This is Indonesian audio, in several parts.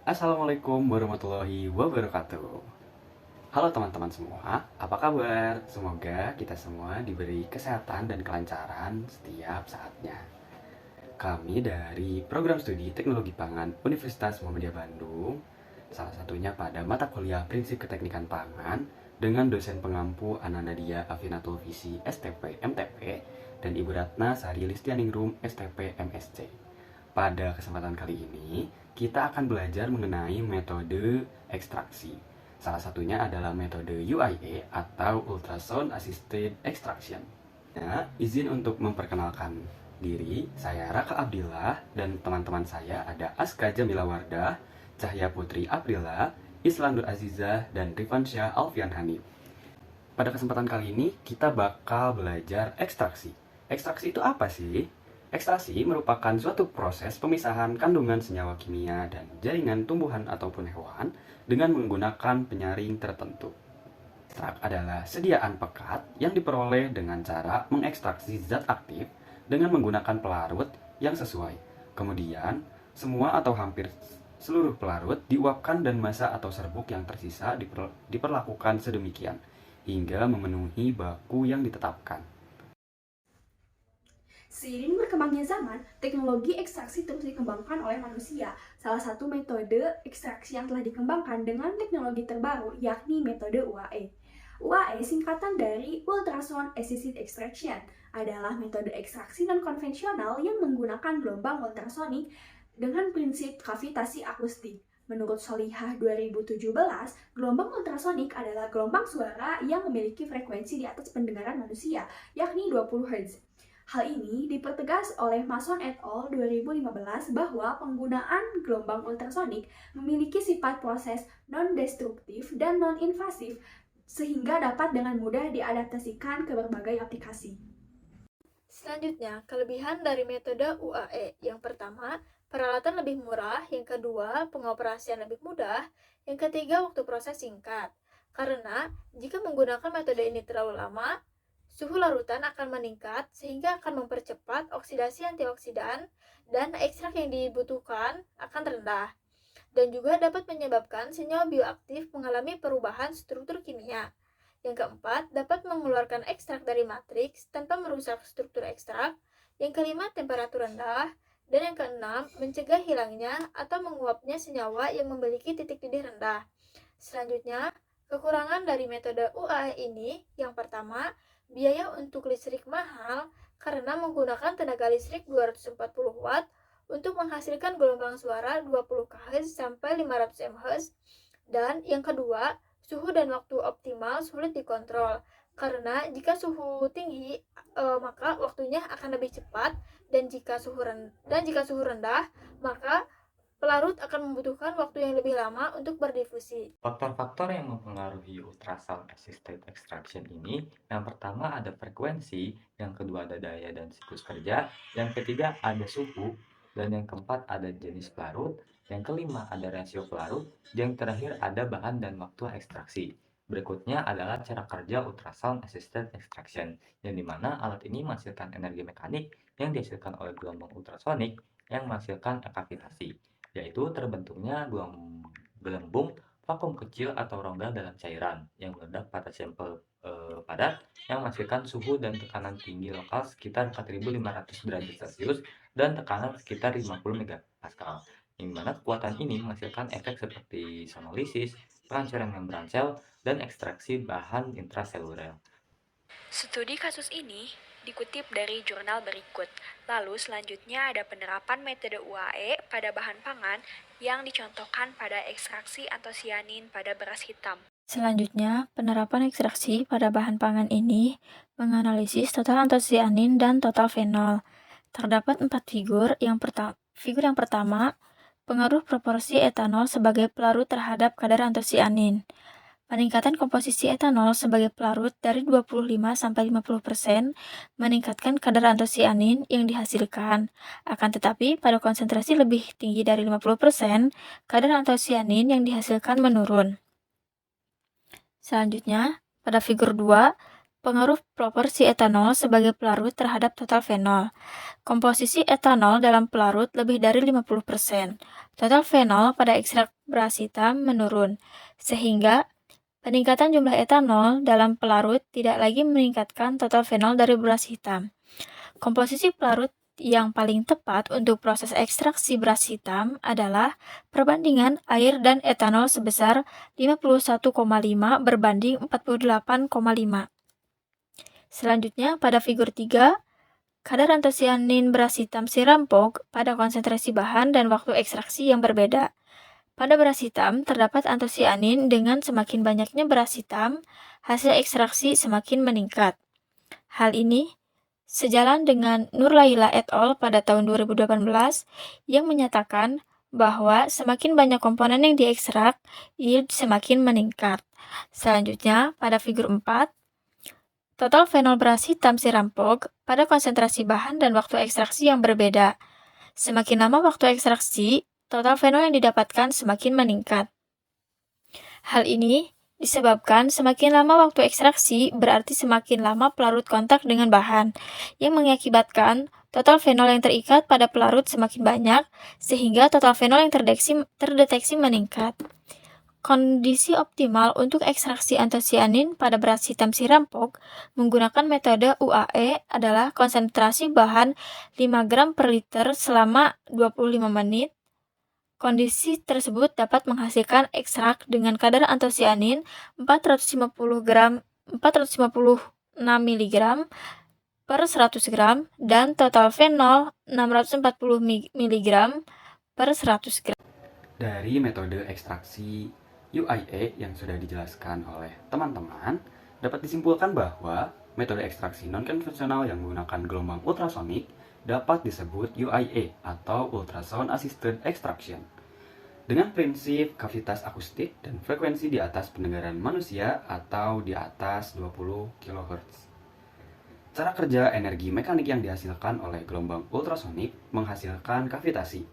Assalamualaikum warahmatullahi wabarakatuh. Halo teman-teman semua, apa kabar? Semoga kita semua diberi kesehatan dan kelancaran setiap saatnya. Kami dari Program Studi Teknologi Pangan Universitas Muhammadiyah Bandung, salah satunya pada mata kuliah Prinsip Keteknikan Pangan dengan dosen pengampu Ana Nadia Afinatul Visi STP MTP dan Ibu Ratna Sari Listianingrum STP MSc. Pada kesempatan kali ini, kita akan belajar mengenai metode ekstraksi. Salah satunya adalah metode UIA atau Ultrasound Assisted Extraction. Nah, izin untuk memperkenalkan diri, saya Raka Abdillah dan teman-teman saya ada Aska Jamila Wardah, Cahya Putri Aprila, Islandur Azizah, dan Rifansyah Alfian Hanif. Pada kesempatan kali ini, kita bakal belajar ekstraksi. Ekstraksi itu apa sih? Ekstraksi merupakan suatu proses pemisahan kandungan senyawa kimia dan jaringan tumbuhan ataupun hewan dengan menggunakan penyaring tertentu. Ekstrak adalah sediaan pekat yang diperoleh dengan cara mengekstraksi zat aktif dengan menggunakan pelarut yang sesuai. Kemudian, semua atau hampir seluruh pelarut diuapkan dan massa atau serbuk yang tersisa diperlakukan sedemikian hingga memenuhi baku yang ditetapkan. Seiring berkembangnya zaman, teknologi ekstraksi terus dikembangkan oleh manusia. Salah satu metode ekstraksi yang telah dikembangkan dengan teknologi terbaru yakni metode UAE. UAE singkatan dari Ultrasound Assisted Extraction adalah metode ekstraksi non-konvensional yang menggunakan gelombang ultrasonik dengan prinsip kavitasi akustik. Menurut Solihah 2017, gelombang ultrasonik adalah gelombang suara yang memiliki frekuensi di atas pendengaran manusia, yakni 20 Hz. Hal ini dipertegas oleh Mason et al. 2015 bahwa penggunaan gelombang ultrasonik memiliki sifat proses non-destruktif dan non-invasif sehingga dapat dengan mudah diadaptasikan ke berbagai aplikasi. Selanjutnya, kelebihan dari metode UAE. Yang pertama, peralatan lebih murah. Yang kedua, pengoperasian lebih mudah. Yang ketiga, waktu proses singkat. Karena jika menggunakan metode ini terlalu lama, suhu larutan akan meningkat sehingga akan mempercepat oksidasi antioksidan dan ekstrak yang dibutuhkan akan rendah. Dan juga dapat menyebabkan senyawa bioaktif mengalami perubahan struktur kimia. Yang keempat, dapat mengeluarkan ekstrak dari matriks tanpa merusak struktur ekstrak. Yang kelima, temperatur rendah. Dan yang keenam, mencegah hilangnya atau menguapnya senyawa yang memiliki titik didih rendah. Selanjutnya, kekurangan dari metode UAE ini, yang pertama, biaya untuk listrik mahal karena menggunakan tenaga listrik 240 watt untuk menghasilkan gelombang suara 20 kHz sampai 500 MHz. Dan yang kedua, suhu dan waktu optimal sulit dikontrol karena jika suhu tinggi maka waktunya akan lebih cepat, dan jika suhu rendah maka pelarut akan membutuhkan waktu yang lebih lama untuk berdifusi. Faktor-faktor yang mempengaruhi ultrasound assisted extraction ini, yang pertama ada frekuensi, yang kedua ada daya dan siklus kerja, yang ketiga ada suhu, dan yang keempat ada jenis pelarut, yang kelima ada rasio pelarut, yang terakhir ada bahan dan waktu ekstraksi. Berikutnya adalah cara kerja ultrasound assisted extraction, yang dimana alat ini menghasilkan energi mekanik yang dihasilkan oleh gelombang ultrasonik yang menghasilkan kavitasi, yaitu terbentuknya gelembung vakum kecil atau rongga dalam cairan yang meledak pada sampel padat yang menghasilkan suhu dan tekanan tinggi lokal sekitar 4.500 derajat Celcius dan tekanan sekitar 50 megapascal. Yang mana kekuatan ini menghasilkan efek seperti sonolisis, pelancaran membran sel, dan ekstraksi bahan intraseluler. Studi kasus ini dikutip dari jurnal berikut. Lalu selanjutnya ada penerapan metode UAE pada bahan pangan yang dicontohkan pada ekstraksi antosianin pada beras hitam. Selanjutnya, penerapan ekstraksi pada bahan pangan ini menganalisis total antosianin dan total fenol. Terdapat 4 figur. Figur yang pertama, pengaruh proporsi etanol sebagai pelarut terhadap kadar antosianin. Peningkatan komposisi etanol sebagai pelarut dari 25-50% meningkatkan kadar antosianin yang dihasilkan. Akan tetapi, pada konsentrasi lebih tinggi dari 50%, kadar antosianin yang dihasilkan menurun. Selanjutnya, pada figur 2, Pengaruh proporsi etanol sebagai pelarut terhadap total fenol. Komposisi etanol dalam pelarut lebih dari 50%. Total fenol pada ekstrak beras hitam menurun, sehingga peningkatan jumlah etanol dalam pelarut tidak lagi meningkatkan total fenol dari beras hitam. Komposisi pelarut yang paling tepat untuk proses ekstraksi beras hitam adalah perbandingan air dan etanol sebesar 51,5 berbanding 48,5. Selanjutnya, pada figur 3, kadar antosianin beras hitam sirampok pada konsentrasi bahan dan waktu ekstraksi yang berbeda. Pada beras hitam, terdapat antosianin dengan semakin banyaknya beras hitam, hasil ekstraksi semakin meningkat. Hal ini sejalan dengan Nur Laila et al. Pada tahun 2018 yang menyatakan bahwa semakin banyak komponen yang diekstrak, yield semakin meningkat. Selanjutnya, pada figur 4, total fenol beras hitam sirampok pada konsentrasi bahan dan waktu ekstraksi yang berbeda. Semakin lama waktu ekstraksi, total fenol yang didapatkan semakin meningkat. Hal ini disebabkan semakin lama waktu ekstraksi berarti semakin lama pelarut kontak dengan bahan, yang mengakibatkan total fenol yang terikat pada pelarut semakin banyak, sehingga total fenol yang terdeteksi meningkat. Kondisi optimal untuk ekstraksi antosianin pada beras hitam sirampok menggunakan metode UAE adalah konsentrasi bahan 5 gram per liter selama 25 menit. Kondisi tersebut dapat menghasilkan ekstrak dengan kadar antosianin 456 mg per 100 gram dan total fenol 640 mg per 100 gram. Dari metode ekstraksi UIA yang sudah dijelaskan oleh teman-teman, dapat disimpulkan bahwa metode ekstraksi non-konvensional yang menggunakan gelombang ultrasonik dapat disebut UIA atau Ultrasound Assisted Extraction. Dengan prinsip kavitas akustik dan frekuensi di atas pendengaran manusia atau di atas 20 kHz. Cara kerja energi mekanik yang dihasilkan oleh gelombang ultrasonik menghasilkan kavitasi,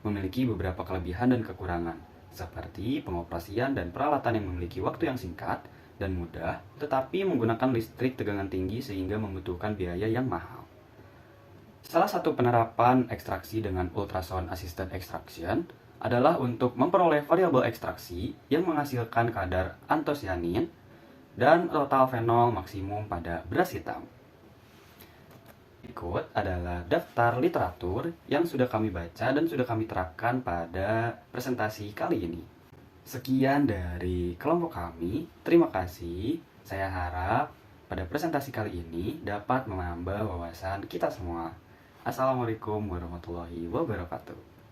memiliki beberapa kelebihan dan kekurangan, seperti pengoperasian dan peralatan yang memiliki waktu yang singkat dan mudah, tetapi menggunakan listrik tegangan tinggi sehingga membutuhkan biaya yang mahal. Salah satu penerapan ekstraksi dengan ultrasound assisted extraction adalah untuk memperoleh variabel ekstraksi yang menghasilkan kadar antosianin dan total fenol maksimum pada beras hitam. Berikut adalah daftar literatur yang sudah kami baca dan sudah kami terapkan pada presentasi kali ini. Sekian dari kelompok kami. Terima kasih. Saya harap pada presentasi kali ini dapat menambah wawasan kita semua. Assalamualaikum warahmatullahi wabarakatuh.